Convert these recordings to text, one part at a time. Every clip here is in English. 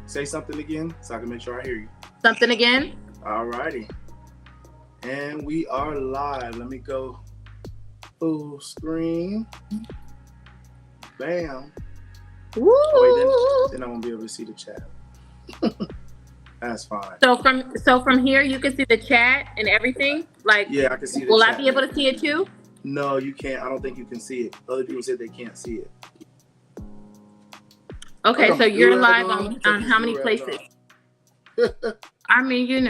Say something again so I can make sure I hear you. Something again? All righty. And we are live. Let me go full screen. Bam. Woo! Oh, wait, then I won't be able to see the chat. That's fine. So from here you can see the chat and everything? Like, yeah, I can see the will chat. I be able to see it too? No, you can't. I don't think you can see it. Other people said they can't see it. Okay, so you're live on how many places? I mean,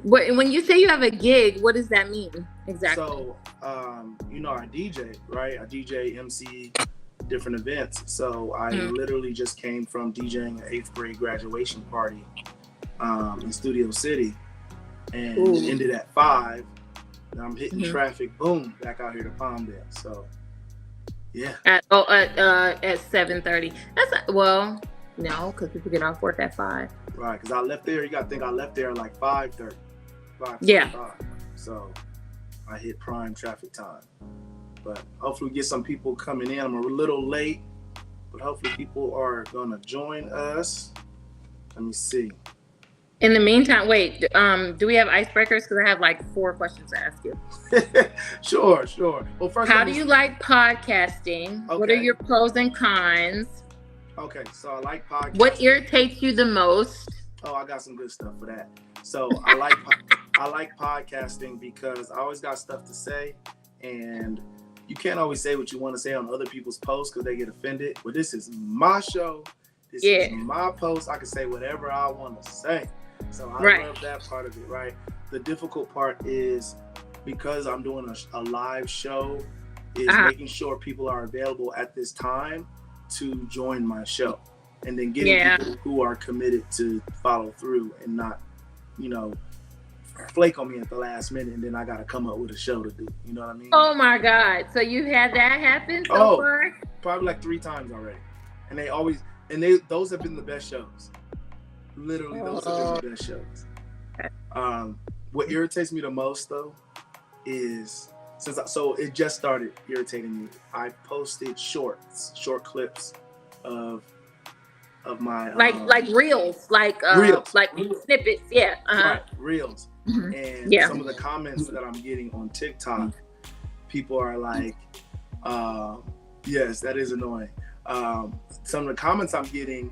when you say you have a gig, what does that mean exactly? So, I DJ, right? I DJ, MC, different events. So I literally just came from DJing an 8th grade graduation party in Studio City, and it ended at 5. And I'm hitting traffic, boom, back out here to Palmdale. So, yeah. At 7:30. No, because people get off work at 5. Right, because I left there. You got to think I left there like 5:30. Yeah. So I hit prime traffic time. But hopefully we get some people coming in. I'm a little late, but hopefully people are going to join us. Let me see. In the meantime, wait, do we have icebreakers? Because I have like 4 questions to ask you. Sure. Well, first, how do you like podcasting? Okay. What are your pros and cons? Okay, so I like podcasting. What irritates you the most? Oh, I got some good stuff for that. So I like podcasting because I always got stuff to say, and you can't always say what you want to say on other people's posts because they get offended. But this is my show. This is my post. I can say whatever I want to say. So I love that part of it, right? The difficult part is because I'm doing a live show is making sure people are available at this time to join my show. And then getting people who are committed to follow through and not, flake on me at the last minute, and then I got to come up with a show to do. You know what I mean? Oh my God. So you had that happen so far? Probably like 3 times already. And those have been the best shows. Literally, those have been the best shows. What irritates me the most though is so it just started irritating me. I posted short clips of my like reels, reels. like snippets, right, reels. And some of the comments that I'm getting on TikTok, people are like, yes, that is annoying. Some of the comments I'm getting,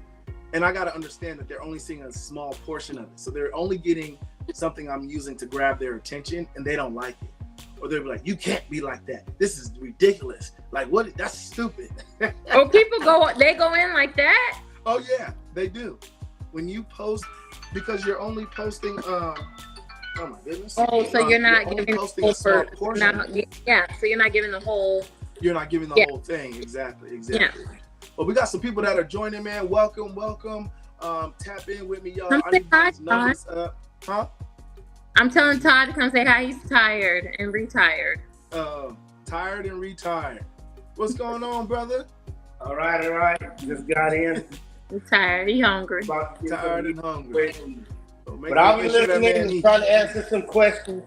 and I got to understand that they're only seeing a small portion of it. So they're only getting something I'm using to grab their attention, and they don't like it. Or they'll be like, you can't be like that. This is ridiculous. Like, what? That's stupid. Oh, people go in like that? Oh, yeah, they do. When you post, because you're only posting, oh my goodness. Oh, so you're not giving posting a small portion. So you're not giving the whole. You're not giving the whole thing. Exactly. Yeah. Well, we got some people that are joining, man. Welcome. Tap in with me, y'all. Come I say need hi, these numbers up. Huh? I'm telling Todd to come say hi. He's tired and retired. Tired and retired. What's going on, brother? All right. Just got in. He's tired. He's hungry. Tired and hungry. But I'll be listening and trying to answer some questions.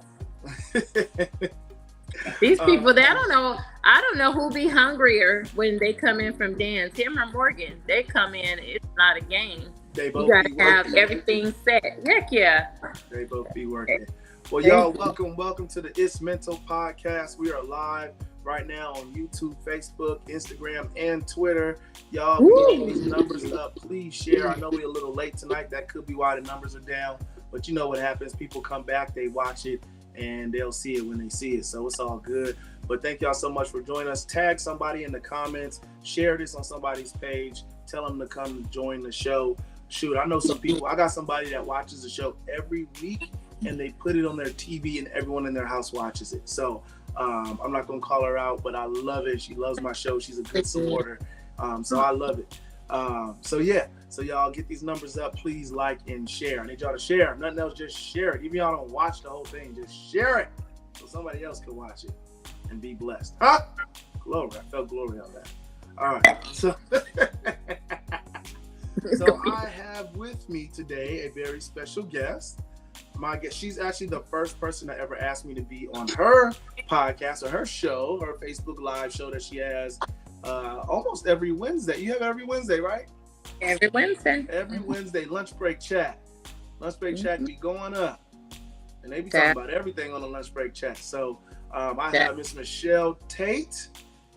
These people, I don't know who be hungrier when they come in from dance. Him or Morgan, they come in, it's not a game. They both you gotta be working. have everything set. Heck yeah. They both be working. Well, y'all, welcome to the It's Mental podcast. We are live right now on YouTube, Facebook, Instagram, and Twitter. Y'all, get these numbers up. Please share. I know we're a little late tonight. That could be why the numbers are down. But you know what happens. People come back, they watch it, and they'll see it when they see it. So it's all good. But thank y'all so much for joining us. Tag somebody in the comments. Share this on somebody's page. Tell them to come join the show. Shoot, I know some people. I got somebody that watches the show every week, and they put it on their TV, and everyone in their house watches it. So I'm not going to call her out, but I love it. She loves my show. She's a good supporter. So I love it. So y'all get these numbers up. Please like and share. I need y'all to share. Nothing else, just share it. Even y'all don't watch the whole thing, just share it so somebody else can watch it and be blessed. Huh? Glory. I felt glory on that. All right. So I have with me today a very special guest. My guest, she's actually the first person that ever asked me to be on her podcast or her show, her Facebook Live show that she has almost every Wednesday. You have every Wednesday, right? Every Wednesday. Every Wednesday, lunch break chat. Lunch break chat be going up. And they be talking about everything on the lunch break chat. So I have Miss Michelle Tate.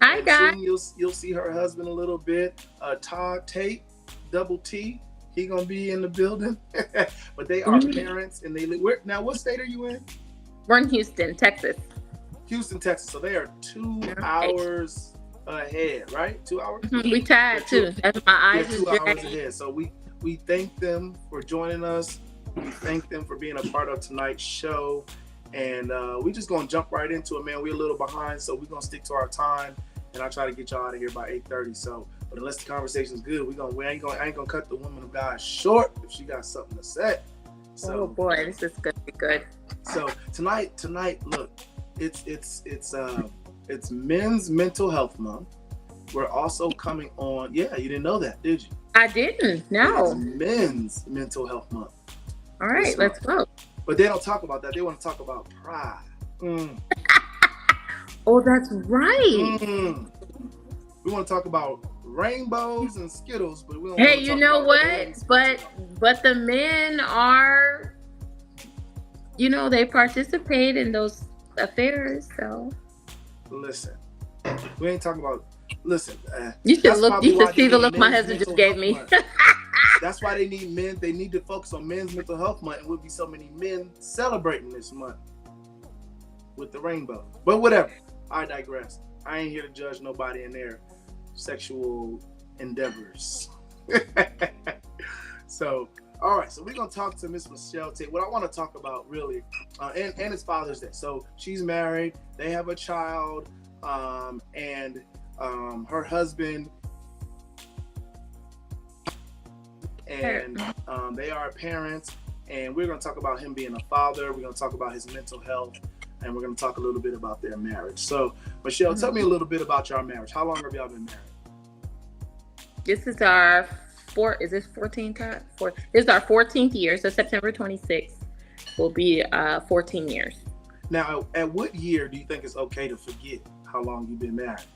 Hi, guys. Soon you'll see her husband a little bit. Todd Tate, double T. He gonna be in the building. But they are parents, and they live. Now, what state are you in? We're in Houston, Texas. Houston, Texas. So they are 2 hours ahead, right? 2 hours. We tied too. That's my eyes. 2 hours ahead. So we thank them for joining us. We thank them for being a part of tonight's show. And we just gonna jump right into it, man. We're a little behind, so we're gonna stick to our time. And I'll try to get y'all out of here by 8:30. So, but unless the conversation's good, I ain't gonna cut the woman of God short if she got something to say. So, oh boy, this is gonna be good. So tonight, look, it's Men's Mental Health Month. We're also coming on. Yeah, you didn't know that, did you? I didn't. No. It's Men's Mental Health Month. All right, let's go. But they don't talk about that. They want to talk about pride. Oh, that's right. We want to talk about rainbows and Skittles, but we don't. Hey, you know what? But the men are, they participate in those affairs. So listen, we ain't talking about. Listen, you should look. You should see the look my husband just gave me. That's why they need men. They need to focus on Men's Mental Health Month, and would be so many men celebrating this month with the rainbow. But whatever. I digress. I ain't here to judge nobody in their sexual endeavors. So, all right. So we're gonna talk to Miss Michelle Tate. What I want to talk about really, and it's Father's Day. So she's married. They have a child, and her husband. And they are parents, and we're going to talk about him being a father. We're going to talk about his mental health, and we're going to talk a little bit about their marriage. So, Michelle, tell me a little bit about your marriage. How long have y'all been married? This is our 14th time? This is our 14th year, so September 26th will be 14 years. Now, at what year do you think it's okay to forget how long you've been married?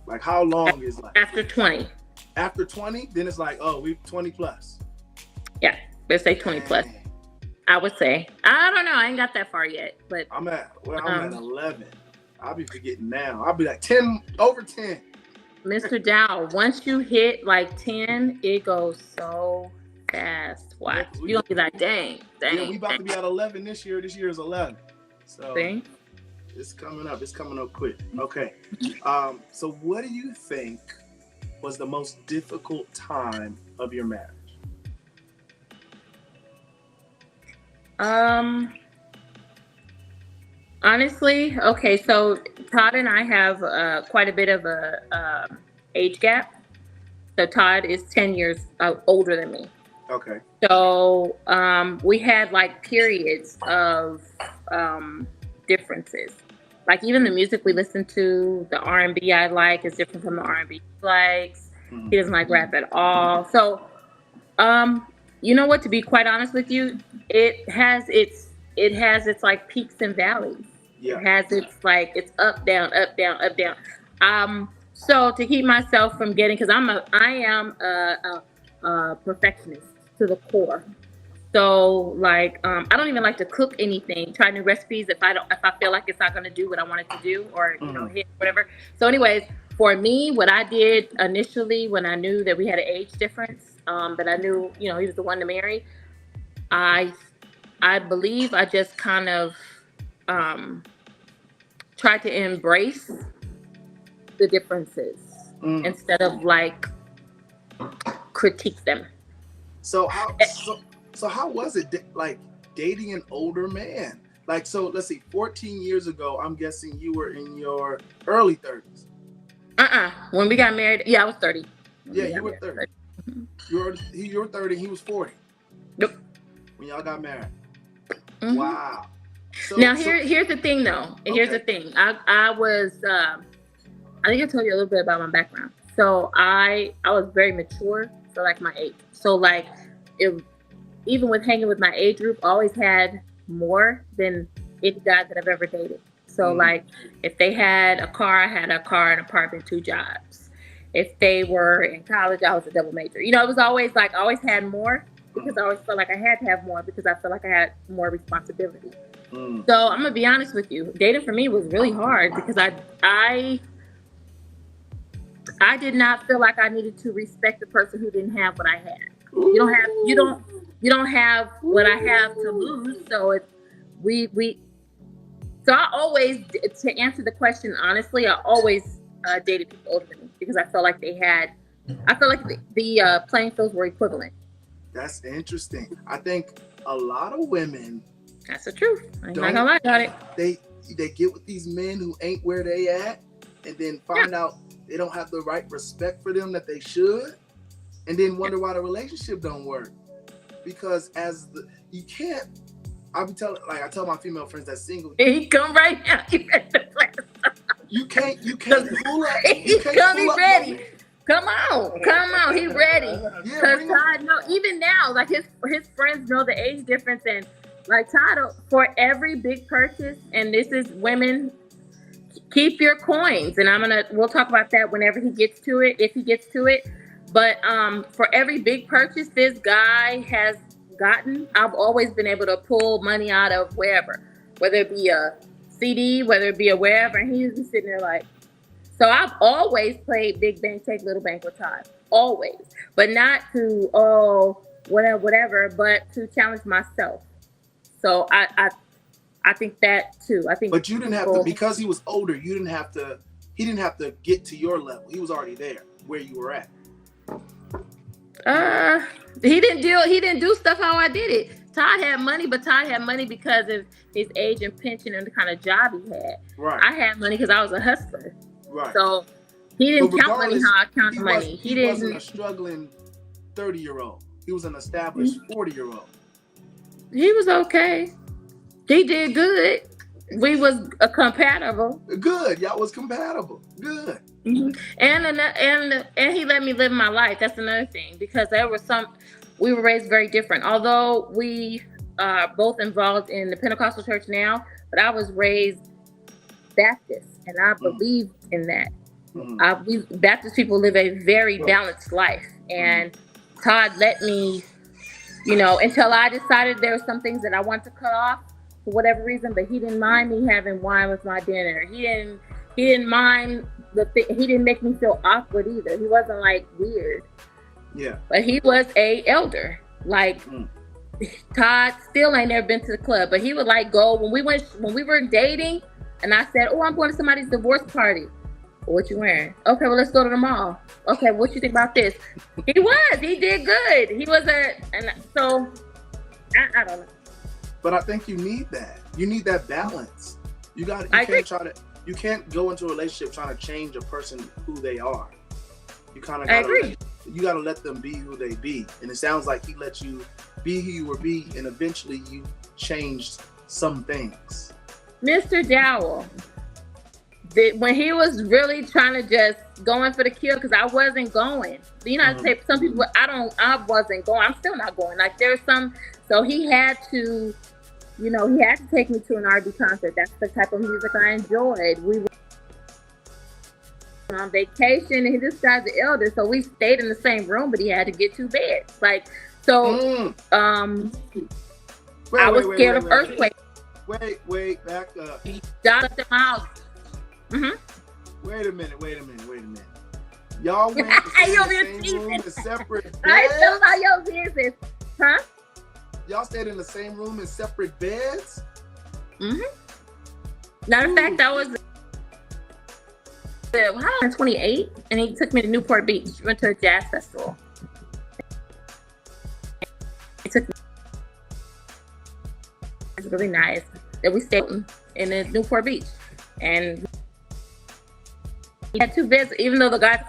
Like, how long is like? After 20. After 20, then it's like, oh, we're 20 plus. Yeah, let's say 20 plus. I would say. I don't know. I ain't got that far yet, but I'm at 11. I'll be forgetting now. I'll be like 10, over 10. Mr. Dow, once you hit like 10, it goes so fast. Watch. You're gonna be like, dang. Yeah, we about to be at 11 this year. This year is 11. So see? It's coming up. It's coming up quick. Okay. So what do you think was the most difficult time of your marriage? Honestly, okay, so Todd and I have quite a bit of a age gap. So Todd is 10 years older than me. Okay. So we had like periods of differences. Like even the music we listen to, the R&B I like is different from the R&B he likes. He doesn't like rap at all. So, you know what? To be quite honest with you, it has its like peaks and valleys. Yeah. It has it's up, down, up, down, up, down. So to keep myself from getting, because I am a perfectionist to the core. So like I don't even like to cook anything, try new recipes if I feel like it's not gonna do what I want it to do or hit whatever. So anyways, for me, what I did initially when I knew that we had an age difference, that I knew he was the one to marry, I believe I just kind of tried to embrace the differences instead of like critique them. So how was it like dating an older man? Like, so let's see, 14 years ago, I'm guessing you were in your early 30s. When we got married, I was 30. Yeah, you were 30. You were 30, he was 40. Yep. When y'all got married. Wow. Here's the thing though. Okay. Here's the thing. I was I think I told you a little bit about my background. So I was very mature for like my age. So like even with hanging with my age group, I always had more than any guy that I've ever dated. So like if they had a car, I had a car, an apartment, 2 jobs. If they were in college, I was a double major. You know, it was always like I always had more because I always felt like I had to have more because I felt like I had more responsibility. So I'm gonna be honest with you. Dating for me was really hard because I did not feel like I needed to respect the person who didn't have what I had. You don't have what I have to lose. So so I always, to answer the question honestly, I always dated people older than me because I felt like the playing fields were equivalent. That's interesting. I think a lot of women. That's the truth. I'm not gonna lie about it. They get with these men who ain't where they at, and then find out they don't have the right respect for them that they should, and then wonder why the relationship don't work. Because you can't. I tell my female friends that's single. He come right now. You can't pull up. He ready. Come on, he ready. Because Todd know, even now, like his friends know the age difference, and like Todd, for every big purchase, and this is women, keep your coins, and we'll talk about that whenever he gets to it, if he gets to it. But for every big purchase this guy has gotten, I've always been able to pull money out of wherever, whether it be a CD, whether it be a wherever, and he's just sitting there like. So I've always played big bank take little bank with Todd, always, but not to whatever, but to challenge myself. So I think that too. But you didn't have to, because he was older. He didn't have to get to your level. He was already there where you were at. He didn't do stuff how I did it. Todd had money, but Todd had money because of his age and pension and the kind of job he had. Right. I had money because I was a hustler. Right. So he didn't count money how I count money. He wasn't a struggling 30-year-old. He was an established 40-year-old. He was okay. He did good. We was compatible. Good. Y'all was compatible. Good. Mm-hmm. And he let me live my life. That's another thing, because we were raised very different. Although we are both involved in the Pentecostal church now, but I was raised Baptist, and I believed in that. We Baptist people live a very balanced life, and Todd let me, until I decided there were some things that I wanted to cut off for whatever reason. But he didn't mind me having wine with my dinner. He didn't mind he didn't make me feel awkward either. He wasn't like weird. Yeah. But he was a elder. Like Todd still ain't never been to the club, but he would like go when we were dating, and I said, "Oh, I'm going to somebody's divorce party." "What you wearing?" "Okay, well, let's go to the mall." "Okay, what you think about this?" He did good. He was so I don't know. But I think you need that. You need that balance. You can't go into a relationship trying to change a person who they are. You kind of gotta let them be who they be. And it sounds like he let you be who you were be, and eventually you changed some things. Mr. Dowell, when he was really trying to just going for the kill, because I wasn't going. Some people, I wasn't going. I'm still not going. Like there's some, so he had to, he had to take me to an R&B concert. That's the type of music I enjoyed. We were on vacation, and this guy's the elder, so we stayed in the same room, but he had to get 2 beds. Like, so, I was scared of earthquakes. Wait, back up. Jonathan Miles. Wait a minute. Y'all went to the same room in separate beds? I still know your business. Huh? Y'all stayed in the same room in separate beds? Matter of fact, I was 28, and he took me to Newport Beach. We went to a jazz festival. It was really nice that we stayed in the Newport Beach, and he had 2 beds, even though the guy,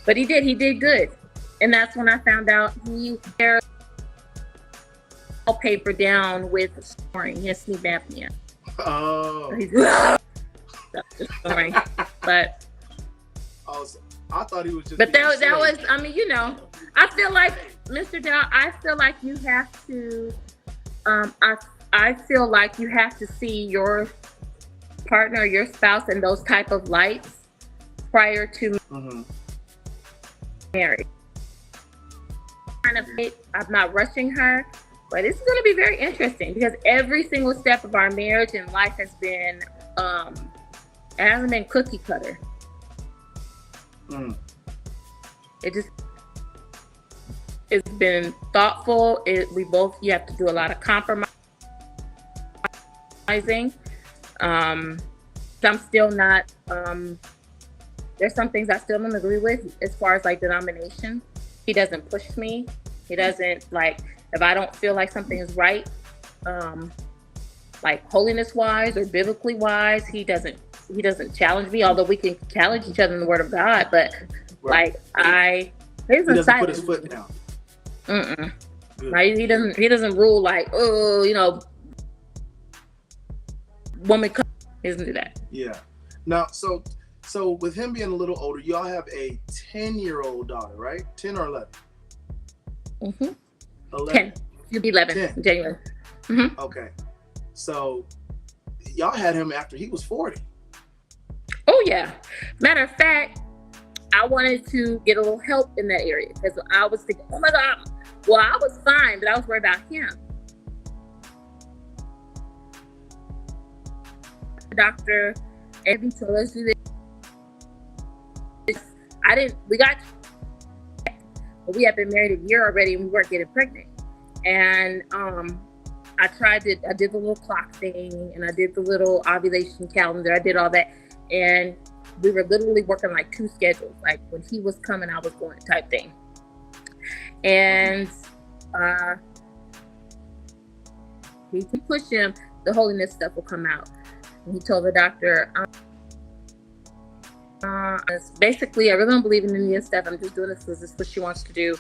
but he did good. And that's when I found out he had paper down with snoring. He has sleep apnea. Oh. So he's just snoring. But I thought he was just. But that was. I mean, I feel like, Mr. Dow, I feel like you have to. I feel like you have to see your partner, your spouse, in those type of lights prior to marriage. I'm not rushing her, but this is going to be very interesting because every single step of our marriage and life has been, it hasn't been cookie cutter. It's been thoughtful. You have to do a lot of compromising. I'm still not, there's some things I still don't agree with as far as like denomination. He doesn't push me. He doesn't like, if I don't feel like something is right, like holiness wise or biblically wise, he doesn't challenge me, although we can challenge each other in the word of God, but like he doesn't put his foot down. Right? He doesn't rule like, oh, you know, woman, he doesn't do that. Yeah. Now, so with him being a little older, y'all have a 10-year-old daughter, right? 10 or 11? 11. 10. You'll be 11 in January. Okay. So y'all had him after he was 40. Oh yeah. Matter of fact, I wanted to get a little help in that area because I was thinking, oh my God. Well, I was fine, but I was worried about him. The doctor, every told us do this. We had been married a year already and we weren't getting pregnant. And I did the little clock thing and I did the little ovulation calendar. I did all that. And we were literally working like 2 schedules. Like when he was coming, I was going type thing. And he can push him, the holiness stuff will come out. And he told the doctor, basically, I really don't believe in any of this stuff. I'm just doing this because this is what she wants to do.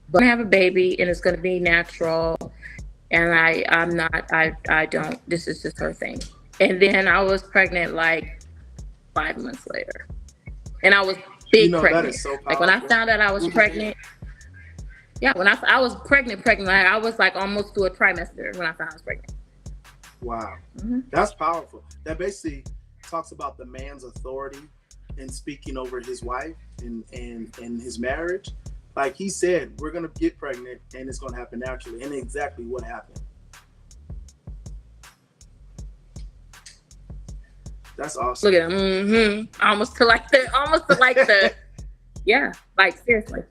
But I have a baby and it's going to be natural. And I don't, this is just her thing. And then I was pregnant like 5 months later. And I was pregnant. That is so powerful. Like when I found out I was pregnant. Yeah, when I was pregnant, like I was like almost through a trimester when I found I was pregnant. Wow. That's powerful. That basically talks about the man's authority in speaking over his wife and his marriage. Like he said, we're going to get pregnant and it's going to happen naturally. And exactly what happened. That's awesome. Look at him. Almost to like the yeah, like seriously.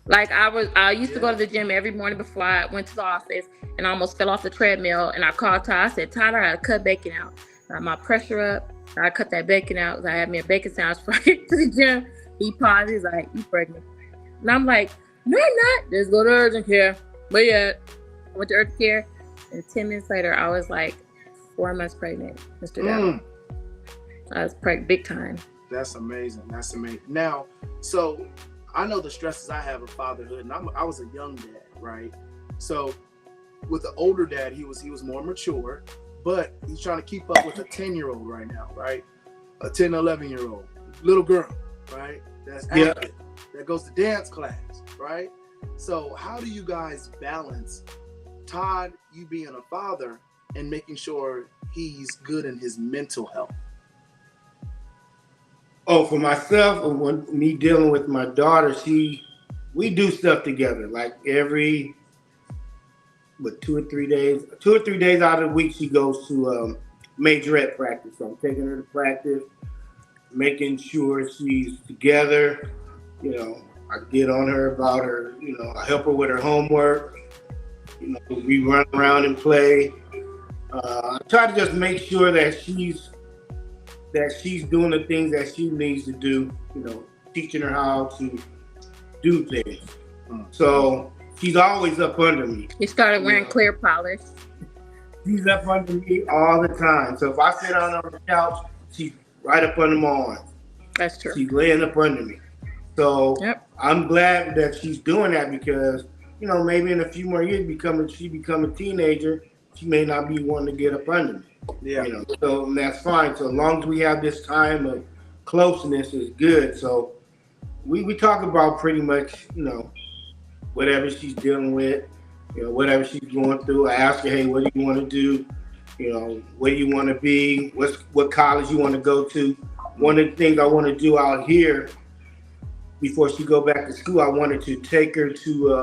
Like I used to go to the gym every morning before I went to the office and I almost fell off the treadmill and I called Tyler. I said, Tyler, I gotta cut bacon out. I got my pressure up. I cut that bacon out. I had me a bacon sandwich prior to the gym. He paused. He's like, you pregnant? And I'm like, no, I'm not. Just go to urgent care. But yeah, I went to urgent care and 10 minutes later, I was like 4 months pregnant, Mr. Devil. I was pregnant big time. That's amazing. Now, so I know the stresses I have of fatherhood, and I was a young dad, right? So with the older dad, he was more mature, but he's trying to keep up with a 10-year-old right now, right? A 10, 11-year-old little girl, right? That's active, that goes to dance class, right? So how do you guys balance Todd, you being a father, and making sure he's good in his mental health? Oh, for myself, when me dealing with my daughter, we do stuff together. Like every 2 or 3 days out of the week, she goes to majorette practice. So I'm taking her to practice, making sure she's together. You know, I get on her about her. You know, I help her with her homework. You know, we run around and play. I try to just make sure that she's doing the things that she needs to do, you know, teaching her how to do things. So she's always up under me. You started wearing clear polish. She's up under me all the time. So if I sit down on the couch, she's right up under my arm. That's true. She's laying up under me. So I'm glad that she's doing that because, you know, maybe in a few more years, she become a teenager, she may not be wanting to get up under me. Yeah. You know, so that's fine. So as long as we have this time of closeness is good. So we talk about pretty much, you know, whatever she's dealing with, you know, whatever she's going through. I ask her, hey, what do you want to do? You know, where do you want to be? What college you want to go to? one of the things I want to do out here before she go back to school, I wanted to take her to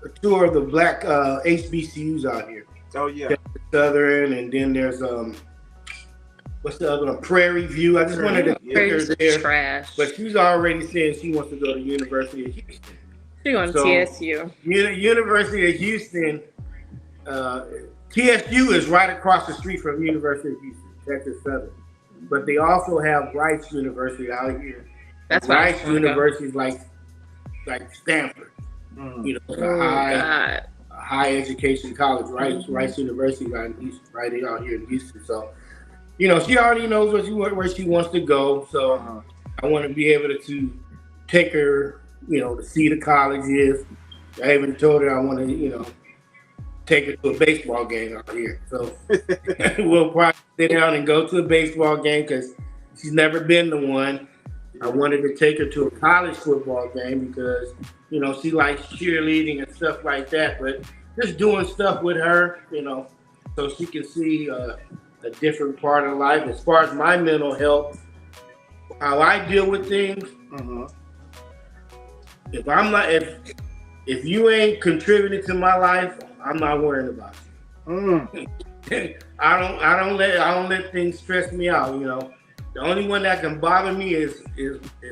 a tour of the black HBCUs out here. Oh yeah. Southern, and then there's what's the other one? Prairie View. I just wanted to take her there. Trash. But she's already saying she wants to go to University of Houston. She's going to TSU. University of Houston. TSU is right across the street from University of Houston, Texas Southern. But they also have Rice University out here. That's Rice University is like Stanford. You know, a high education college. Rice University right out here in Houston. So, you know, she already knows where she wants to go. So I want to be able to take her, you know, to see the colleges. I even told her I want to, you know, take her to a baseball game out here. So we'll probably sit down and go to a baseball game because she's never been to one. I wanted to take her to a college football game because, you know, she likes cheerleading and stuff like that. But just doing stuff with her, you know, so she can see a different part of life. As far as my mental health, how I deal with things, if you ain't contributing to my life, I'm not worrying about you. I don't let things stress me out. You know, the only one that can bother me is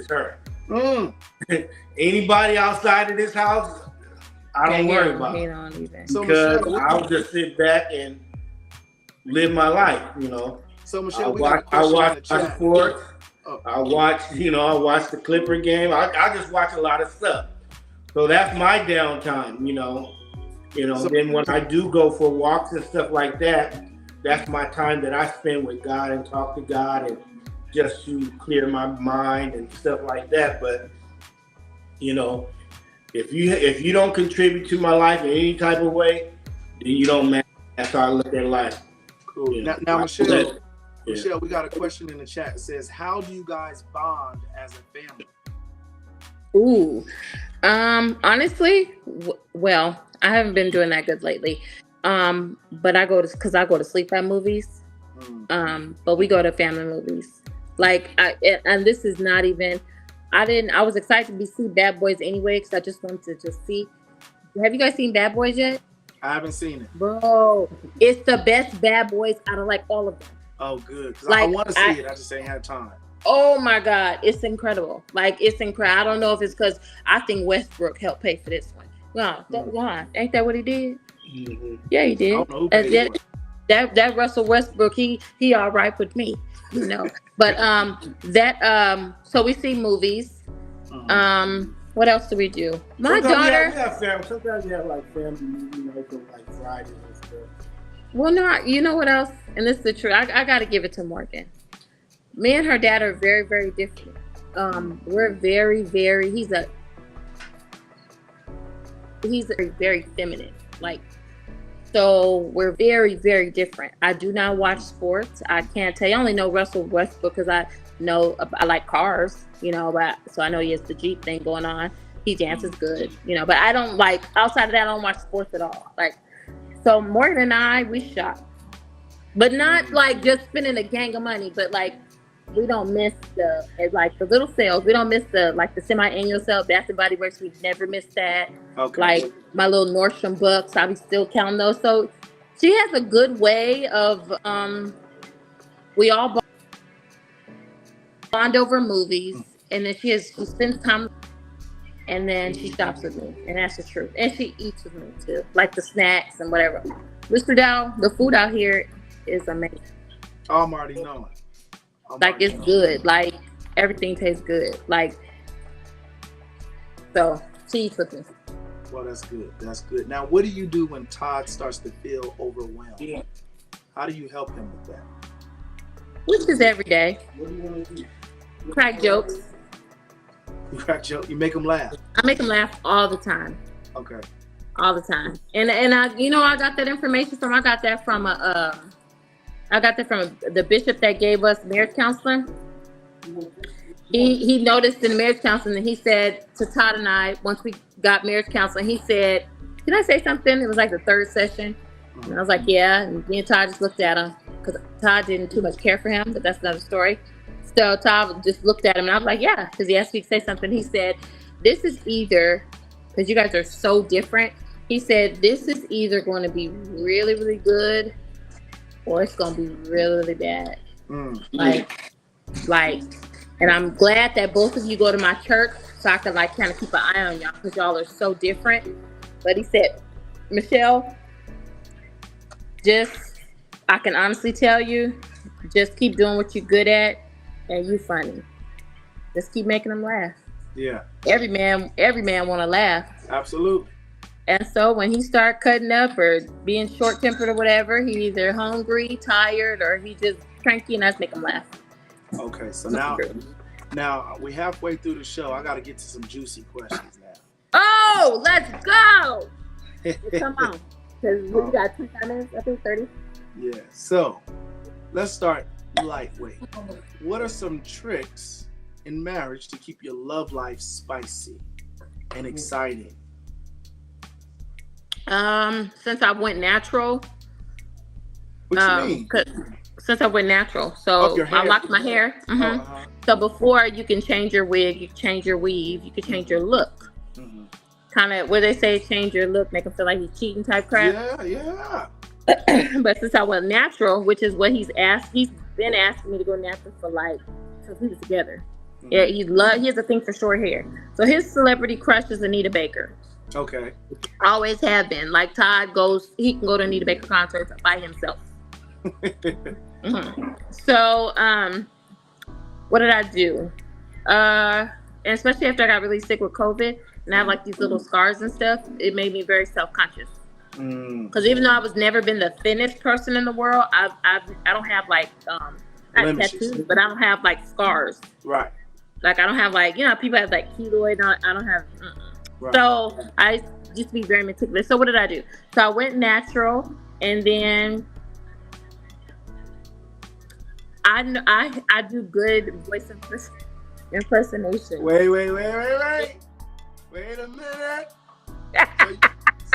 her. Anybody outside of this house, I don't worry about it. Because I'll just sit back and live my life. You know. So Michelle, I watch sports. I watch the Clipper game. I just watch a lot of stuff. So that's my downtime, you know. So, then when I do go for walks and stuff like that, that's my time that I spend with God and talk to God and just to clear my mind and stuff like that. But, you know, if you don't contribute to my life in any type of way, then you don't matter. That's how I look at life. Cool. You know? Now Michelle, we got a question in the chat. It says, how do you guys bond as a family? Ooh. Honestly, well, I haven't been doing that good lately. But I go to sleep at movies. But we go to family movies. Like, and this is not even, I was excited to see Bad Boys anyway, because I just wanted to just see. Have you guys seen Bad Boys yet? I haven't seen it. Bro, it's the best Bad Boys out of like all of them. Oh, good. Because I want to see it. I just ain't had time. Oh my God, it's incredible. Like, it's incredible. I don't know if it's because I think Westbrook helped pay for this one. Ain't that what he did? Mm-hmm. Yeah, he did. That Russell Westbrook, he all right with me, you know. But so we see movies. What else do we do? My daughter. Sometimes we have like family movies, like Fridays and stuff. Well, no, you know what else? And this is the truth. I got to give it to Morgan. Me and her dad are very, very different. We're very, very. He's a very feminine. Like, so we're very, very different. I do not watch sports. I can't tell you. I only know Russell Westbrook because I like cars, you know. But so I know he has the Jeep thing going on. He dances good, you know. But I don't like outside of that. I don't watch sports at all. Like, so Morgan and I, we shop, but not like just spending a gang of money, but like. We don't miss the little sales. We don't miss the semi-annual sale. Bath and Body Works, we never miss that. Okay. Like my little Nordstrom bucks, I be still counting those. So she has a good way of we all bond over movies, and then she spends time, and then she shops with me, and that's the truth. And she eats with me too, like the snacks and whatever. Mr. Dow, the food out here is amazing. I'm already knowing. Like, it's good. Like, everything tastes good. Like, so she eats with me. Well, that's good. That's good. Now, what do you do when Todd starts to feel overwhelmed? Yeah. How do you help him with that? Which is every day. What do you want to do? Crack jokes. You crack jokes? You make him laugh? I make him laugh all the time. Okay. All the time. And I, you know, I got that information from the bishop that gave us marriage counseling. He noticed in marriage counseling, and he said to Todd and I, once we got marriage counseling, he said, "Can I say something?" It was like the third session. And I was like, "Yeah." And me and Todd just looked at him because Todd didn't too much care for him, but that's another story. So Todd just looked at him, and I was like, yeah, because he asked me to say something. He said, this is either, because you guys are so different, he said, this is either going to be really, really good, or it's going to be really, really bad. Like, and I'm glad that both of you go to my church, so I can like kind of keep an eye on y'all, because y'all are so different. But he said, Michelle, I can honestly tell you, just keep doing what you're good at, and you funny. Just keep making them laugh. Yeah. Every man want to laugh. Absolutely. And so when he start cutting up or being short-tempered or whatever, he either hungry, tired, or he just cranky, and that's make him laugh. Okay, so now we halfway through the show. I got to get to some juicy questions now. Oh, let's go! Come on, because we got 25 minutes. I think 30. Yeah. So let's start lightweight. What are some tricks in marriage to keep your love life spicy and exciting? Since I went natural. What you mean? Since I went natural, so I locked my hair. Mm-hmm. So before, you can change your wig, you can change your weave, you can change your look. Mm-hmm. Kind of where they say change your look, make him feel like he's cheating type crap. Yeah. But since I went natural, which is what he's been asking me to go natural for like since we was together. Mm-hmm. Yeah, he has a thing for short hair. So his celebrity crush is Anita Baker. Okay. Always have been. Like Todd he can go to Anita Baker concerts by himself. Mm-hmm. So, what did I do? And especially after I got really sick with COVID and I have like these little scars and stuff, it made me very self-conscious. Because even though I was never been the thinnest person in the world, I don't have like not tattoos, but I don't have like scars. Right. Like I don't have like, people have like keloid. I don't have. Right. So I used to be very meticulous. So what did I do? So I went natural, and then I do good voice impersonation. Wait a minute.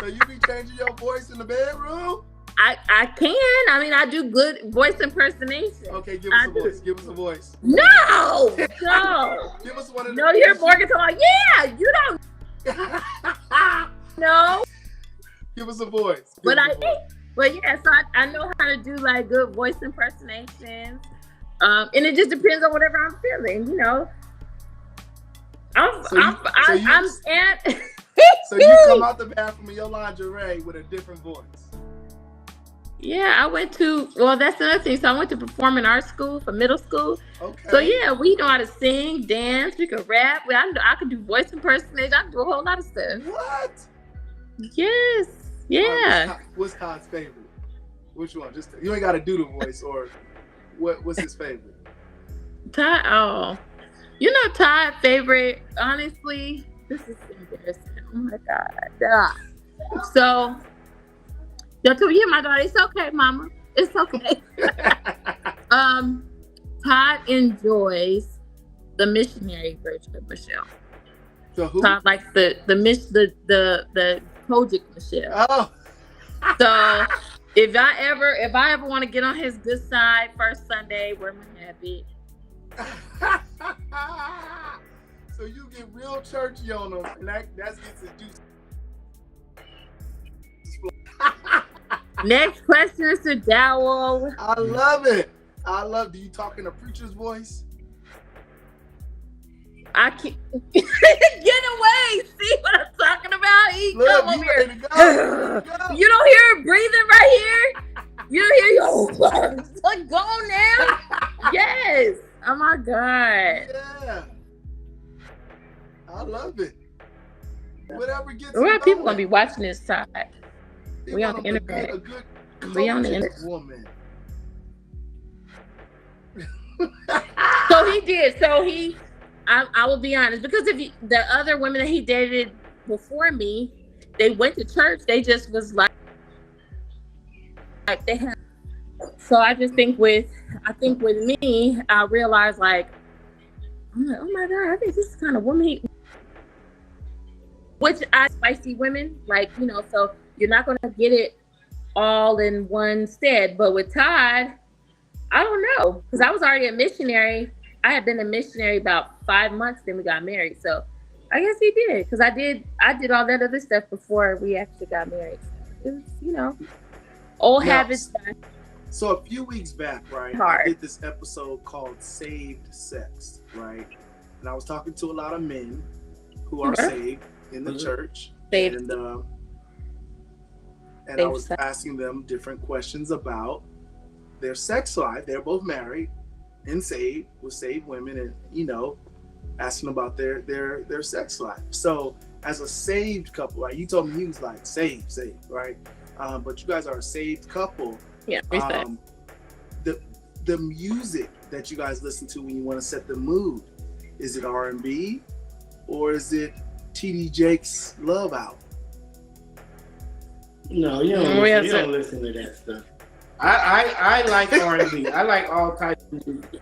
So you be changing your voice in the bedroom? I can. I mean, I do good voice impersonation. Okay, give us a voice. Give us a voice. No. Give us one of No, you're Morgan talking. Yeah, you don't. No. Give us a voice. But yeah, so I know how to do like good voice impersonations. And it just depends on whatever I'm feeling, So you come out the bathroom in your lingerie with a different voice. Yeah, that's another thing. So I went to performing arts school for middle school. Okay. So yeah, we know how to sing, dance, we can rap. I can do voice impersonation. I can do a whole lot of stuff. What? Yes. Yeah. What's Todd's favorite? Which one? Just you ain't got to do the voice, or what's his favorite? Todd. Oh, Todd's favorite. Honestly, this is embarrassing. Oh my God. So. Don't you hear my daughter? It's okay, Mama. It's okay. Todd enjoys the missionary version of Michelle. So who? Todd likes the Kojic Michelle. Oh. So if I ever want to get on his good side, first Sunday, wear my habit. So you get real churchy on them, and that gets seduced. Next question, Mr. Dowell. I love it. Do you talk in a preacher's voice? I can't get away. See what I'm talking about? Look, come over here. Go. You don't hear him breathing right here? You don't hear yo. Like, go on now. Yes. Oh my God. Yeah. I love it. Whatever gets. Well, people gonna be watching this side. We on the internet. We on the internet. Woman. So he did. So I will be honest, because the other women that he dated before me, they went to church. They just was like they had. So I just think with me, I realized like, I'm like, oh my God, I think this is kind of woman. Which spicy women, like, so you're not going to get it all in one stead. But with Todd, I don't know, because I was already a missionary I had been a missionary about 5 months, then we got married. So I guess he did, because I did all that other stuff before we actually got married. It was, old Now, habits die So a few weeks back, right, I hard. did this episode called Saved Sex, right? And I was talking to a lot of men who are Mhm. saved in the church. Saved. And I Saved was sex. asking them different questions about their sex life. They're both married and saved, with saved women, and asking about their sex life. So as a saved couple, right? You told me he was like saved, right? But you guys are a saved couple. Yeah, respect. The music that you guys listen to when you want to set the mood, is it R&B or is it TD Jakes' Love Album? No, you don't listen to that stuff. I like R&B. I like all types of music.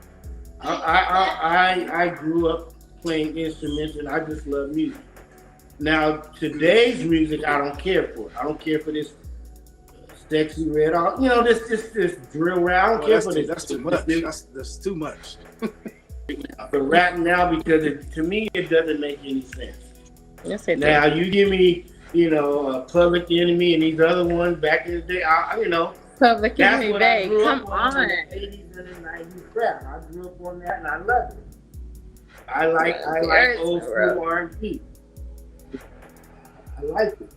I grew up playing instruments, and I just love music. Now, today's music, I don't care for. I don't care for this sexy red, this drill rap. I don't care for this. That's too much. That's too much. The rap now, because to me, it doesn't make any sense. Yes, it Now, did. you give me, Public Enemy and these other ones back in the day, Public that's Enemy, what I babe. grew Come up on. in the 80s and the 90s crap. I grew up on that, and I love it. I like old school R&B. I like it.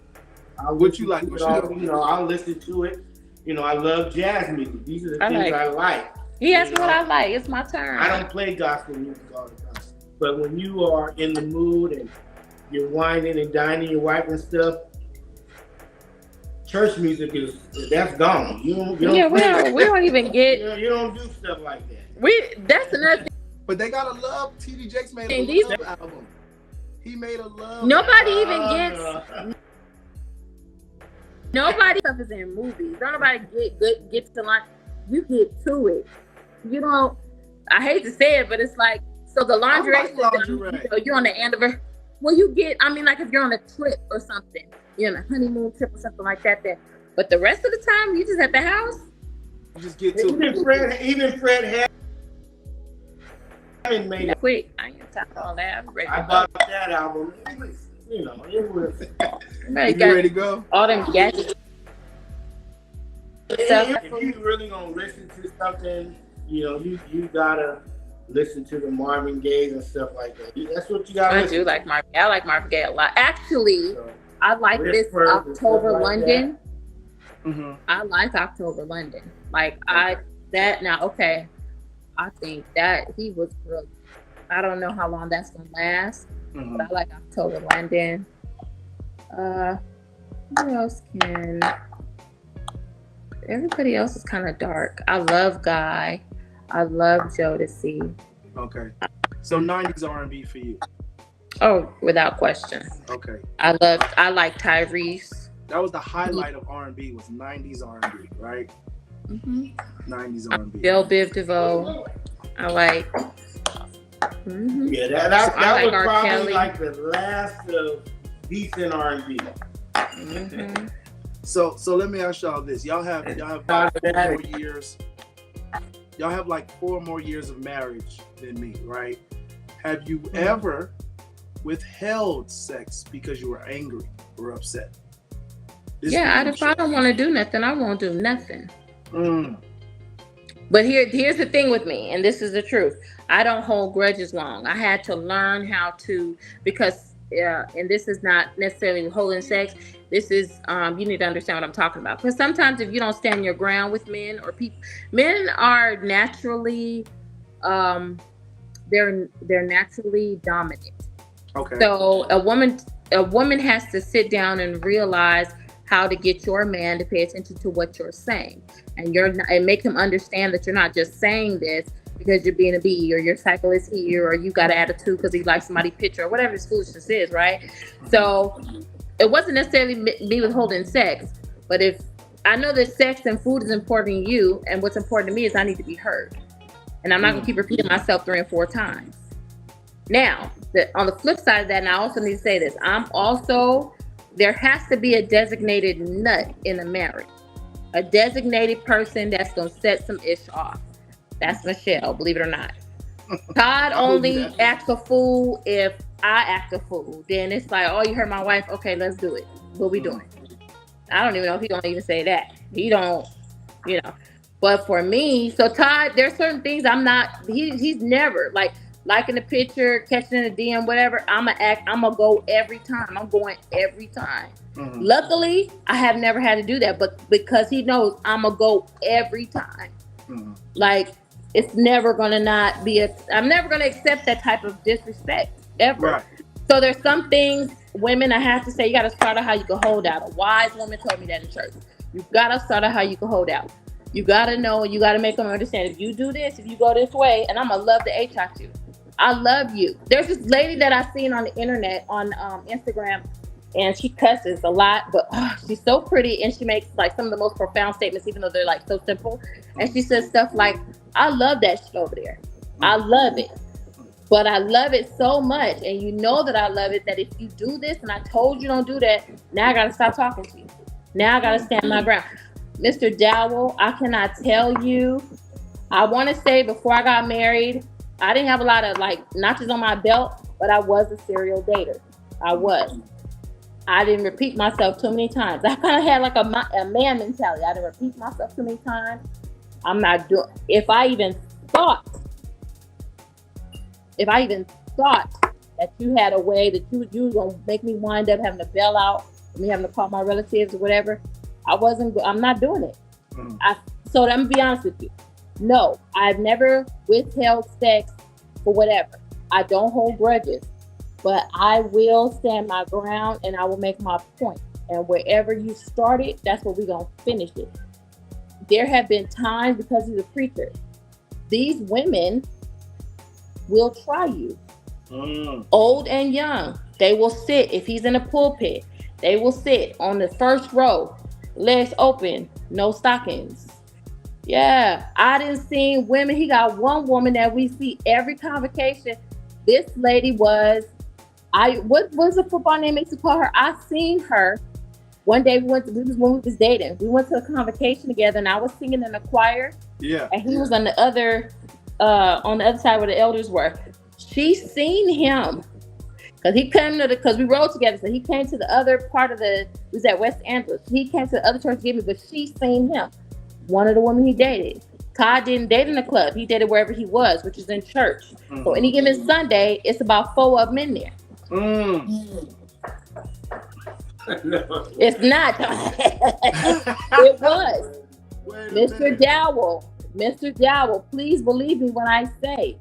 What you like? I'll listen to it. I love jazz music. These are the things I like. He asked me what I like. It's my turn. I don't play gospel music all the time. But when you are in the mood and you're whining and dining your wife and stuff, church music that's gone. You don't we don't even get. You don't do stuff like that. That's another thing. But they gotta love. TD Jakes made a And these- love album. He made a love. Nobody album. even gets. Nobody stuff is in movies. Don't nobody get to like. You get to it. You don't. I hate to say it, but it's like, so the lingerie. I like lingerie. You're on the anniversary. Well, you get. I mean, like if you're on a trip or something, you're on a honeymoon trip or something like that. But the rest of the time, you just at the house. You just get to it. Even Fred Hammond made it. Quick, I ain't got time for all that. I'm ready. I bought that album. It was. You ready to go? All them gadgets. If you really gonna listen to something, you gotta listen to the Marvin Gaye and stuff like that. That's what you gotta. I do like Marvin. I like Marvin Gaye a lot. Actually, I like this October London. Mm-hmm. I like October London. Like I think that he was brilliant. I don't know how long that's gonna last, but I like October London. Who else can? Everybody else is kind of dark. I love Guy. I love Jodeci. Okay. So 90s R&B for you. Oh, without question. Okay. I like Tyrese. That was the highlight of R&B, was 90s R&B, right? Mm-hmm. 90s R&B. Belle Biv DeVoe. I like. Mm-hmm. Yeah, that I was like R. probably Kelly. like the last of decent R&B. Mm-hmm. So let me ask y'all this. Y'all have about 4 more years. Y'all have like 4 more years of marriage than me, right? Have you ever withheld sex because you were angry or upset? If I don't want to do nothing, I won't do nothing. Mm. But here's the thing with me, and this is the truth. I don't hold grudges long. I had to learn how to, because and this is not necessarily holding sex. This is you need to understand what I'm talking about. Because sometimes if you don't stand your ground with men or people, men are naturally they're naturally dominant. Okay. So a woman has to sit down and realize how to get your man to pay attention to what you're saying, and make him understand that you're not just saying this because you're being a bee, or your cycle is here, or you got an attitude because he likes somebody's picture, or whatever this foolishness is, right? So it wasn't necessarily me withholding sex, but if I know that sex and food is important to you, and what's important to me is I need to be heard, and I'm not gonna keep repeating myself 3 and 4 times. Now, on the flip side of that, and I also need to say this, there has to be a designated nut in a marriage, a designated person that's gonna set some ish off. That's Michelle, believe it or not. Todd I would be only that. acts a fool if I act a fool. Then it's like, oh, you heard my wife. Okay, let's do it. What we doing? I don't even know if he don't even say that. He don't, you know. But for me, so Todd, there's certain things I'm not. He's never like liking the picture, catching in the DM, whatever. I'ma go every time. I'm going every time. Mm-hmm. Luckily, I have never had to do that, but because he knows I'ma go every time. Mm-hmm. Like it's never gonna not be I'm never gonna accept that type of disrespect ever. Right. So there's some things, women, I have to say, you gotta start out how you can hold out. A wise woman told me that in church. You gotta start out how you can hold out. You gotta know, you gotta make them understand. If you do this, if you go this way, and I'm gonna love the H out you. I love you. There's this lady that I've seen on the internet, on Instagram, and she cusses a lot, but she's so pretty, and she makes like some of the most profound statements, even though they're like so simple. And she says stuff like, I love that shit over there. I love it. But I love it so much, and you know that I love it, that if you do this, and I told you don't do that, now I gotta stop talking to you. Now I gotta stand my ground. Mr. Dowell, I cannot tell you. I want to say before I got married, I didn't have a lot of like notches on my belt, but I was a serial dater. I was. I didn't repeat myself too many times. I kind of had like a man mentality. I didn't repeat myself too many times. I'm not doing. If I even thought that you had a way that you was gonna make me wind up having to bail out, me having to call my relatives or whatever, I'm not doing it. So I'm gonna be honest with you. No, I've never withheld sex for whatever. I don't hold grudges, but I will stand my ground and I will make my point. And wherever you started, that's where we're gonna finish it. There have been times, because he's a preacher, these women will try you. Old and young. They will sit, if he's in a pulpit, they will sit on the first row, legs open, no stockings. Yeah, I didn't see women. He got one woman that we see every convocation. This lady was, what was the football name they used to call her? I seen her one day. When we was dating. We went to a convocation together, and I was singing in the choir. Yeah, and he was on the other side where the elders were. She seen him. Because he came because we rode together. So he came to the other part of we was at West Angeles. He came to the other church to get me, but she seen him. One of the women he dated. Todd didn't date in the club. He dated wherever he was, which is in church. So any given Sunday, it's about 4 of them in there. It's not. It was. Mr. Dowell. Mr. Dowell, please believe me when I say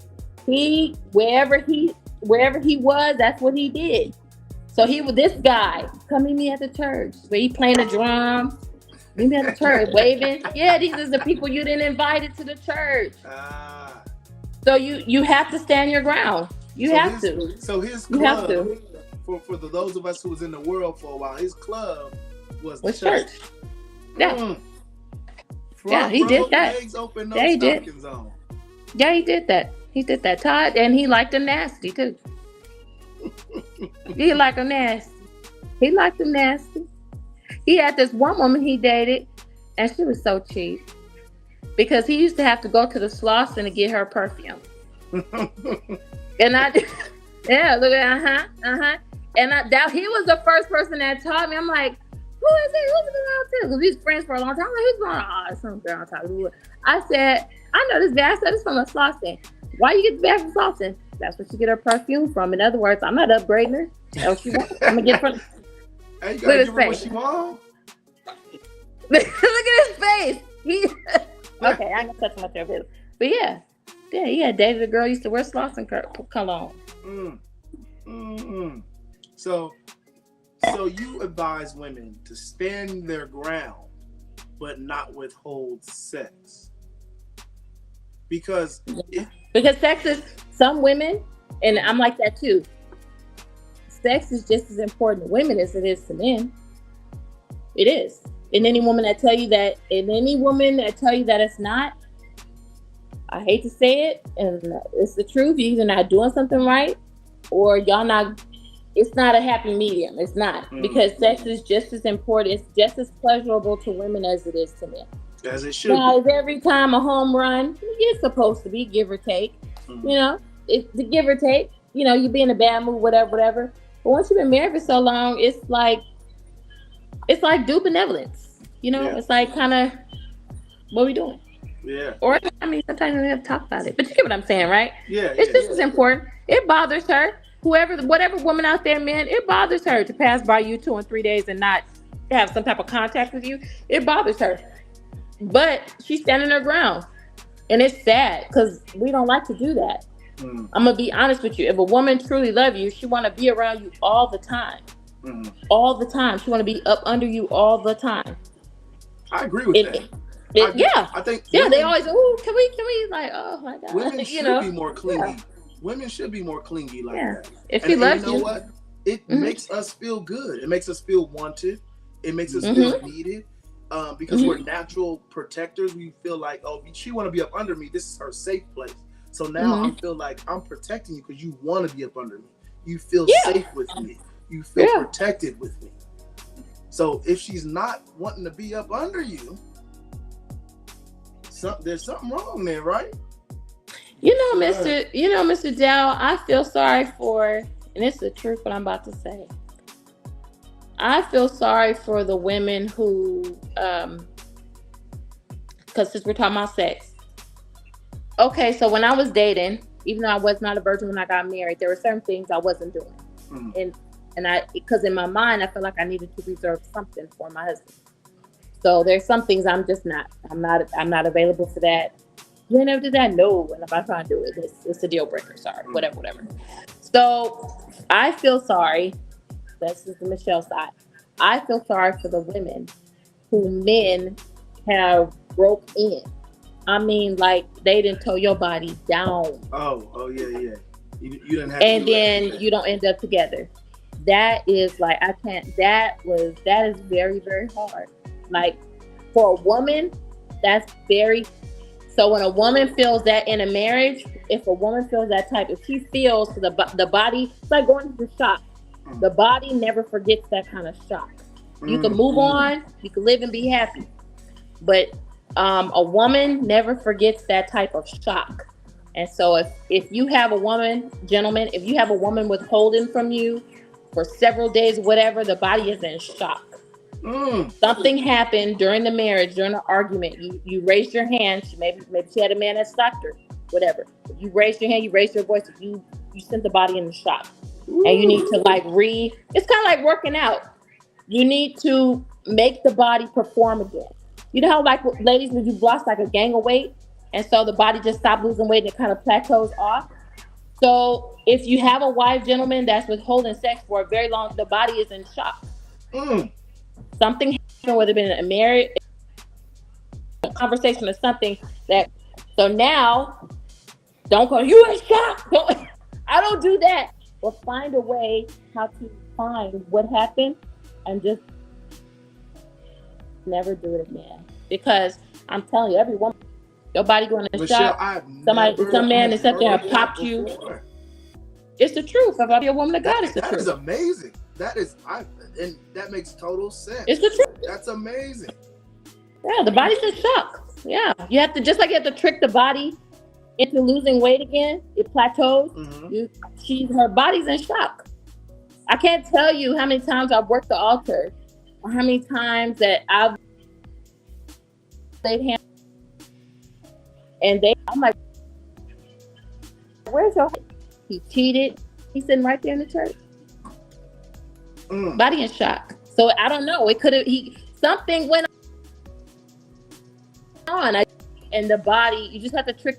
wherever he was, that's what he did. So this guy come meet me at the church where he playing the drums. Meet me at the church waving. Yeah, these are the people you didn't invite to the church. So you have to stand your ground. You have to. So his club, you have to. For those of us who was in the world for a while, his club was church. Yeah. Yeah, he did that. Legs open, no yeah, he stockings on. Yeah, he did that. He did that. Todd, and he liked them nasty too. He liked them nasty. He had this one woman he dated, and she was so cheap because he used to have to go to the Slauson to get her perfume. And look at and he was the first person that taught me. I'm like, who is it? Who's been around too? Because we was friends for a long time. I'm like, who's going? Some girl on top of the wood. I said, I know this bag. I said, it's from a Slauson. Why you get the bag from Slauson? That's where she get her perfume from. In other words, I'm not upgrading her. That's what she wants. I'm gonna get from. Hey, you gotta give her what she wants. Look at his face. Okay, I can touch my therapist. But yeah, he had dated a girl who used to wear Slauson cologne. So you advise women to stand their ground, but not withhold sex, because sex is, some women, and I'm like that too. Sex is just as important to women as it is to men. It is. And any woman that tell you that it's not, I hate to say it, and it's the truth. You're either not doing something right, or y'all not. It's not a happy medium. It's not, because sex is just as important. It's just as pleasurable to women as it is to men. As it should. Now, is every time a home run? It's supposed to be, give or take. You know, it's the give or take. You know, you be in a bad mood, whatever. But once you've been married for so long, it's like due benevolence. You know, it's like kind of what we doing. Yeah. Or I mean, sometimes we have to talk about it, but you get what I'm saying, right? Yeah. It's just as important. It bothers her. Whatever woman out there, man, it bothers her to pass by you 2 and 3 days and not have some type of contact with you. It bothers her, but she's standing her ground, and it's sad because we don't like to do that. I'm gonna be honest with you. If a woman truly loves you, she want to be around you all the time. All the time. She want to be up under you all the time. I agree with that. I think they always, can we like, oh my God. Women should be more clingy. Yeah. Women should be more clingy like that. If she loves you. You know what? It makes us feel good. It makes us feel wanted. It makes us feel needed. Because we're natural protectors. We feel like, oh, she want to be up under me. This is her safe place. So now I feel like I'm protecting you because you want to be up under me. You feel safe with me. You feel protected with me. So if she's not wanting to be up under you, there's something wrong there, right? Mr. Dow, I feel sorry for, and it's the truth what I'm about to say. I feel sorry for the women who, because since we're talking about sex. Okay, so when I was dating, even though I was not a virgin when I got married, there were certain things I wasn't doing. Because in my mind, I felt like I needed to reserve something for my husband. So there's some things I'm just not. I'm not available for that. You never did that? No. And if I try to do it, it's a deal breaker. Sorry, whatever. So I feel sorry. That's just the Michelle side. I feel sorry for the women who men have broke in. I mean, like they didn't tow your body down. Oh yeah. You didn't have. And then you don't end up together. That is like I can't. That is very, very hard. Like for a woman, that's very. So when a woman feels that in a marriage, if a woman feels that type, if she feels the body, it's like going through shock. The body never forgets that kind of shock. You can move on, you can live and be happy, but a woman never forgets that type of shock. And so if you have a woman, gentlemen, if you have a woman withholding from you for several days, whatever, the body is in shock. Something happened during the marriage, during the argument. You raised your hand. Maybe she had a man that stopped her. Whatever. You raised your hand. You raised your voice. You sent the body in shock, and you need to It's kind of like working out. You need to make the body perform again. You know how ladies, when you've lost a gang of weight, and so the body just stopped losing weight and it kind of plateaus off. So if you have a wife, gentleman, that's withholding sex for a very long, the body is in shock. Something happened, whether it's been a marriage, a conversation or something that. So now, don't go. You in shock. I don't do that. But find a way how to find what happened and just never do it again. Because I'm telling you, every woman, your body going in shock. Some man is up there and popped you. It's the truth. If I be a woman of God, it's the truth. That is amazing. And that makes total sense. It's the truth. That's amazing. Yeah, the body's in shock. Yeah, you have to trick the body into losing weight again. It plateaus. Her body's in shock. I can't tell you how many times I've worked the altar, or how many times that I've laid hands, and I'm like, "Where's your?" He cheated. He's sitting right there in the church. Body in shock. So I don't know. It could have. Something went on, and the body. You just have to trick.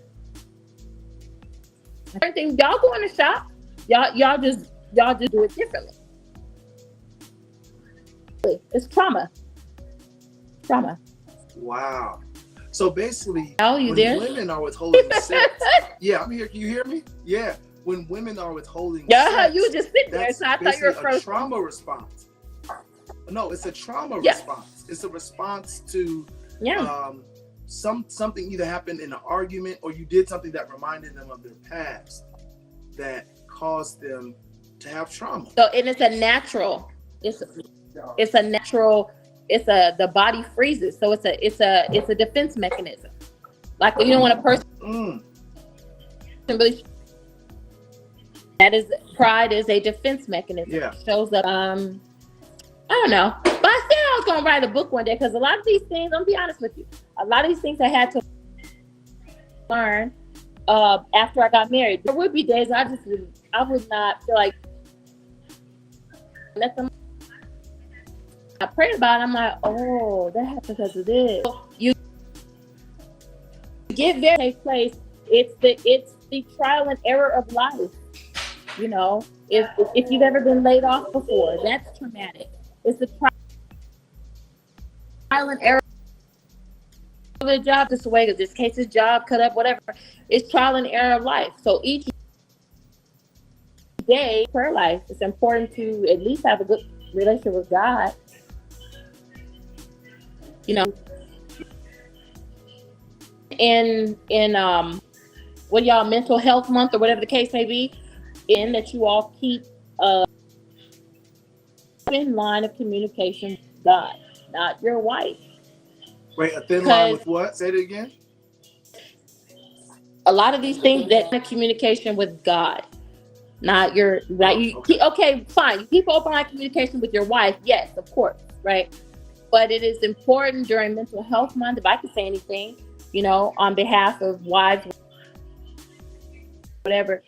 Everything y'all go in the shop. Y'all just do it differently. It's trauma. Wow. So basically, when women are withholding sex. Yeah, I'm here. Can you hear me? Yeah. When women are withholding sex, you were just sitting there, so I thought you were a trauma response. No, it's a trauma response. It's a response to something either happened in an argument or you did something that reminded them of their past that caused them to have trauma. So it's a natural. It's a natural. The body freezes. So it's a defense mechanism. Like when a person really, that is, pride is a defense mechanism. Yeah. It shows that, I don't know. But I said I was going to write a book one day, because a lot of these things, I'm going to be honest with you, a lot of these things I had to learn after I got married. There would be days I would not feel like nothing. I prayed about it. I'm like, oh, that happened because of this. You get very take place. It's the trial and error of life. You know, if you've ever been laid off before, that's traumatic. It's the trial and error of the job this way, because this case's job cut up, whatever. It's trial and error of life. So each day, prayer life, it's important to at least have a good relationship with God. You know, in what y'all mental health month or whatever the case may be, in that you all keep a thin line of communication with God, not your wife. Wait, a thin line with what? Say it again. A lot of these things that communication with God, not your okay, fine. You keep open line communication with your wife, yes, of course, right? But it is important during Mental Health Month, if I can say anything, you know, on behalf of wives, whatever.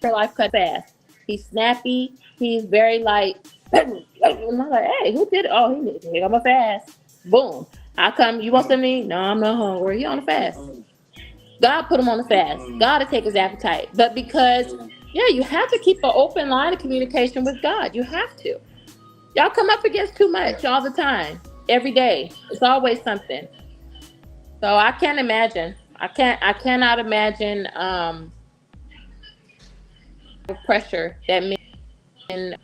Her life cut fast. He's snappy. He's very like, I'm like, hey, who did it? Oh, he did it. I'm a fast. Boom. I come, you want something? No, I'm not hungry. He on a fast. God put him on the fast. God to take his appetite. But because, you have to keep an open line of communication with God. You have to. Y'all come up against too much all the time, every day. It's always something. So I can't imagine. I cannot imagine the pressure that men.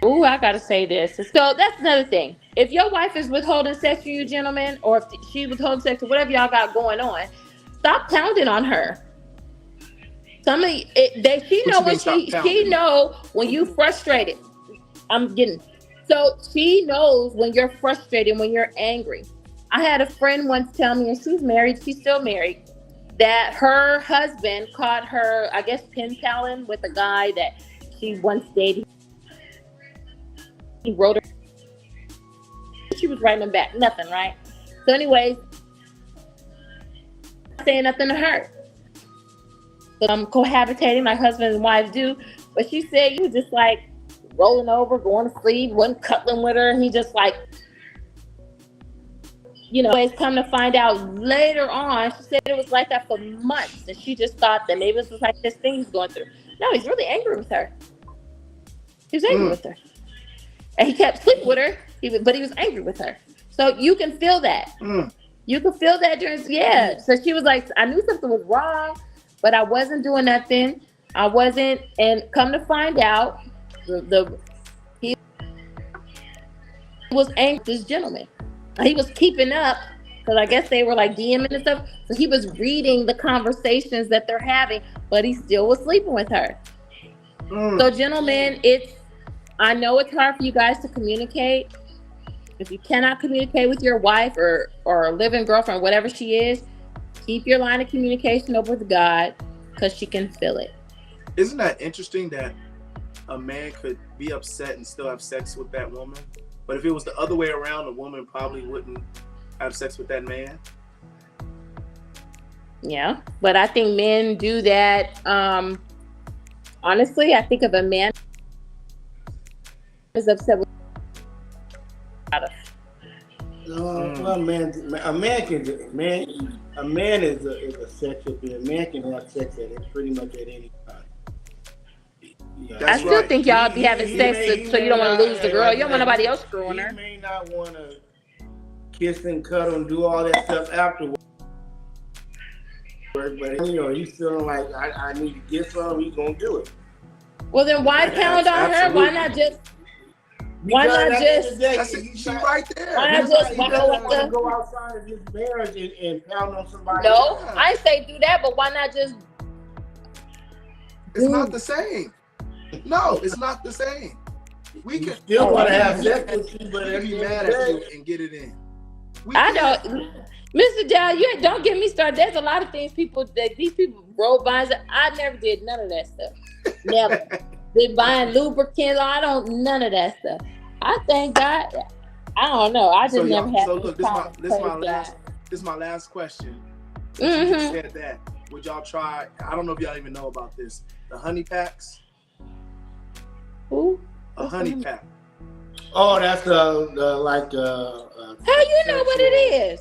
Ooh, I gotta say this. So that's another thing. If your wife is withholding sex from you, gentlemen, or if she withholding sex or whatever y'all got going on, stop pounding on her. She know when you frustrated. So she knows when you're frustrated, when you're angry. I had a friend once tell me, and she's married, she's still married, that her husband caught her, I guess, pen paling with a guy that she once dated. He wrote her. She was writing him back. Nothing, right? So anyways, saying nothing to her. But I'm cohabitating like husband and wife do. But she said you just like rolling over, going to sleep, wasn't cuddling with her. He just like, it's come to find out later on, she said it was like that for months. And she just thought that maybe it was like this thing he's going through. No, he's really angry with her. He was angry with her. And he kept sleeping with her, but he was angry with her. So you can feel that. You can feel that during, So she was like, I knew something was wrong, but I wasn't doing nothing. I wasn't, and come to find out, he was angry with this gentleman. He was keeping up, because I guess they were like DMing and stuff. So he was reading the conversations that they're having, but he still was sleeping with her. So gentlemen, I know it's hard for you guys to communicate. If you cannot communicate with your wife or living girlfriend, whatever she is, keep your line of communication open with God, because she can feel it. Isn't that interesting that a man could be upset and still have sex with that woman? But if it was the other way around, the woman probably wouldn't have sex with that man. Yeah, but I think men do that. Honestly, I think of a man is upset with well, a man is a sexual being. A man can have sex pretty much at any time. I still think y'all be having sex so you don't want to lose the girl. You don't want nobody else screwing her. You may not want to kiss and cuddle and do all that stuff afterwards. But he's feeling like I need to get some. He's gonna do it. Well, then why pound on her? Why not just? Why not just? She's right there. Why not just go outside of his marriage and pound on somebody? No, I say do that, but why not just? It's not the same. No, it's not the same. We can still want to have sex with you, but be mad at you and get it in. Mr. Dow, you don't get me started. There's a lot of things these people roll vines. I never did none of that stuff. Never. Been buying lubricants. None of that stuff. I thank God. I don't know. I just never had. So look, this is my last question. Mm-hmm. You just said that. Would y'all try? I don't know if y'all even know about this. The honey packs. Who? A honey pack. Oh, that's How you know what it is?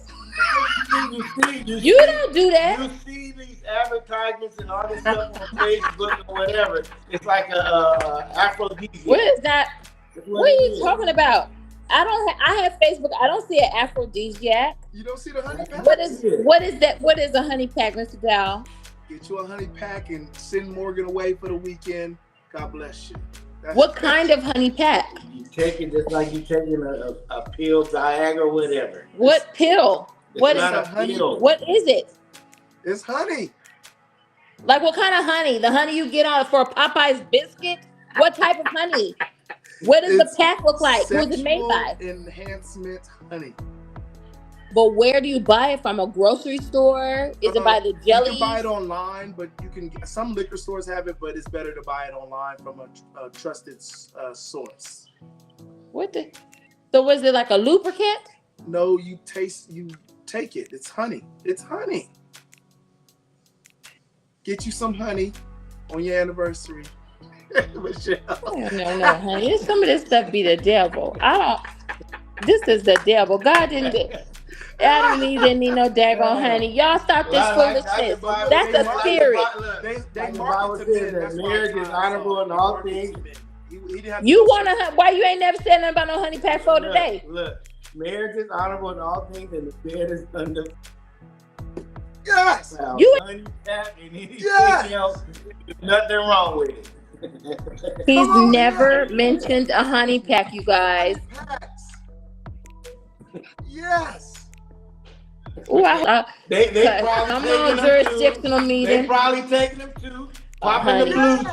You don't do that. You see these advertisements and all this stuff on Facebook or whatever. It's like a aphrodisiac. What is that? What are you talking about? I have Facebook. I don't see an aphrodisiac. You don't see the honey pack? What is that? What is a honey pack, Mr. Dow? Get you a honey pack and send Morgan away for the weekend. God bless you. What kind of honey pack? You take it just like you taking a pill, Viagra, or whatever. What pill? What is a pill? What is it? It's honey. Like what kind of honey? The honey you get on for a Popeye's biscuit? What type of honey? What does the pack look like? Who's it made by? Enhancement honey. But where do you buy it from? A grocery store? Is it by the jelly? You can buy it online, but some liquor stores have it, but it's better to buy it online from a trusted source. So was it like a lubricant? No, you take it. It's honey. It's honey. Get you some honey on your anniversary. Michelle. No, honey. Some of this stuff be the devil. This is the devil. God didn't. Adam and Eve didn't need no daggone honey. Y'all stop this foolishness. That's a spirit. They market to men. That's marriage is honorable in all things. You want to? Why you ain't never said nothing about no honey pack for today? Look, marriage is honorable in all things, and the bed is under. Yes. You honey pack and anything else. There's nothing wrong with it. He's never mentioned a honey pack, you guys. Yes. Ooh, they probably I'm on jurisdictional meeting. They probably taking them to popping the blue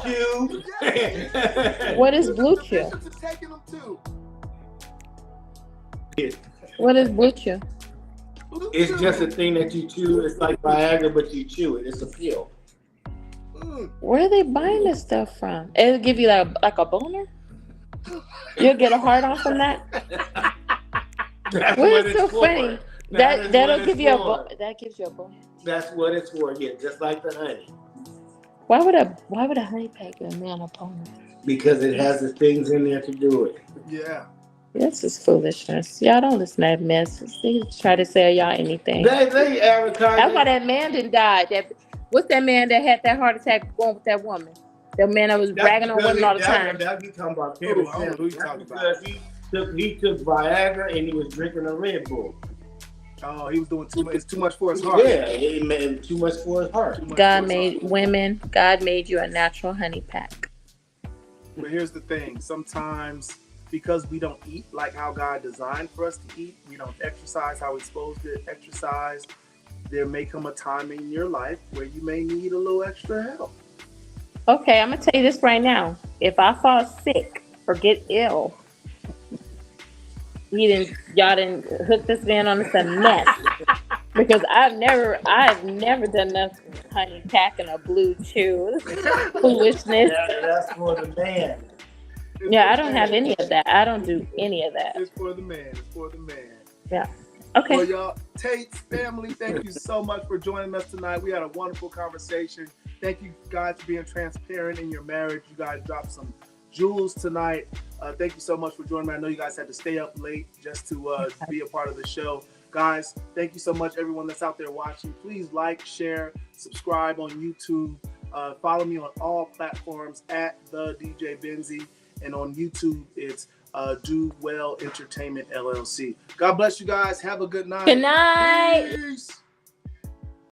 chew. What is blue chew? Taking them too. What is blue chew? It's just a thing that you chew. It's like Viagra, but you chew it. It's a pill. Where are they buying this stuff from? It'll give you like a boner? You'll get a hard on from that? What is so funny? That'll give you that gives you a boner. That's what it's for, yeah, just like the honey. Why would a honey pack give a man a boner? Because it has the things in there to do it. Yeah. This is foolishness. Y'all don't listen to that mess. They try to sell y'all anything. They advertise. That's why that man didn't die. What's that man that had that heart attack going with that woman? That man that was bragging on women all the time. That be talking about I don't know who you talking about. Because he took Viagra and he was drinking a Red Bull. Oh, he was doing too much. It's too much for his heart. Yeah, it made too much for his heart. God made you a natural honey pack. But here's the thing. Sometimes because we don't eat like how God designed for us to eat, we don't exercise how we're supposed to exercise, there may come a time in your life where you may need a little extra help. Okay, I'm going to tell you this right now. If I fall sick or get ill, y'all didn't hook this man on some mess. Because I've never done nothing honey pack and a blue chew. Foolishness. That's for the man. Yeah, I don't have any of that. I don't do any of that. It's for the man. It's for the man. Yeah. Okay. Well, y'all, Tate's family, thank you so much for joining us tonight. We had a wonderful conversation. Thank you guys for being transparent in your marriage. You guys dropped some jewels tonight. Thank you so much for joining me. I know you guys had to stay up late just to be a part of the show. Guys, thank you so much, everyone that's out there watching. Please like, share, subscribe on YouTube. Follow me on all platforms at the DJ Benzie. And on YouTube, it's Do Well Entertainment LLC. God bless you guys. Have a good night. Good night. Peace.